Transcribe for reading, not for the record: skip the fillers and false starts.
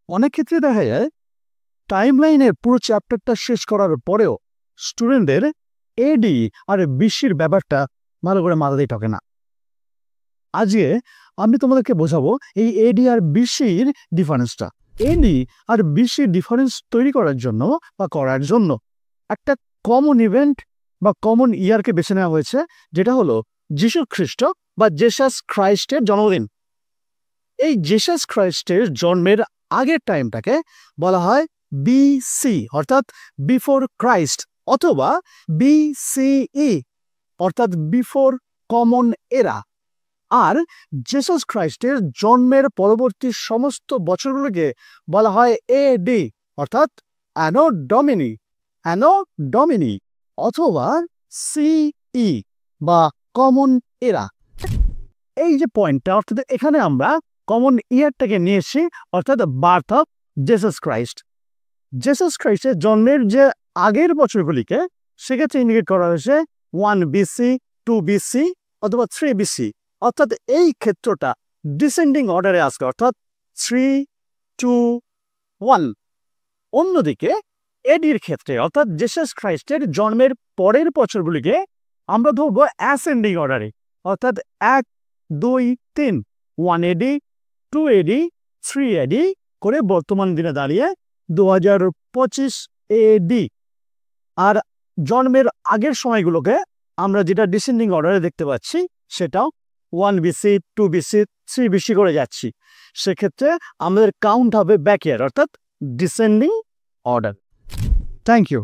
অনেক ক্ষেত্রে দেখা যায় টাইমলাইনের পুরো চ্যাপ্টারটা শেষ করার পরেও স্টুডেন্টদের এডি আর বিসির ব্যাপারটা ভালো করে মাথাতেই ঢোকে না। আজকে আমি তোমাদেরকে বোঝাবো এই এডি আর বিসির ডিফারেন্সটা। এডি আর বিসির ডিফারেন্স তৈরি করার জন্য একটা কমন ইভেন্ট বা কমন ইয়ারকে বেছে নেওয়া হয়েছে, যেটা হলো যিশু খ্রিস্ট বা জেসাস ক্রাইস্টের জন্মদিন। এই জেসাস ক্রাইস্টের জন্মের আগের টাইমটাকে বলা হয় বিসি, অর্থাৎ বিফোর ক্রাইস্ট, অথবা বিসিই অর্থাৎ বিফোর কমন এরা। আর জেসাস ক্রাইস্টের জন্মের পরবর্তী সমস্ত বছরগুলোকে বলা হয় এডি, অর্থাৎ অ্যানো ডমিনি অথবা সিই বা কমন এরা। এই যে পয়েন্টটা, অর্থাৎ এখানে আমরা কমন ইয়ারটাকে নিয়ে এসেছি, অর্থাৎ birth of Jesus Christ. Jesus ক্রাইস্টের জন্মের যে আগের বছরগুলিকে সেক্ষেত্রে ইন্ডিকেট করা হয়েছে 1 BC, 2 BC অথবা 3 BC, অর্থাৎ এই ক্ষেত্রটা ডিসেন্ডিং অর্ডারে আসবে, অর্থাৎ 3, 2, 1। অন্যদিকে এডির ক্ষেত্রে, অর্থাৎ জেসাস ক্রাইস্টের জন্মের পরের বছরগুলিকে আমরা ধরবো অ্যাসেন্ডিং অর্ডারে, অর্থাৎ 1, 2, 3, 1 এডি, 2 এডি, 3 এডি করে বর্তমান দিনে দাঁড়িয়ে 2025 এডি। আর জন্মের আগের সময়গুলোকে আমরা যেটা ডিসেন্ডিং অর্ডারে দেখতে পাচ্ছি সেটাও 1 BC, 2 BC, 3 BC করে যাচ্ছি। সেক্ষেত্রে আমাদের কাউন্ট হবে ব্যাক ইয়ার, অর্থাৎ ডিসেন্ডিং অর্ডার। Thank you.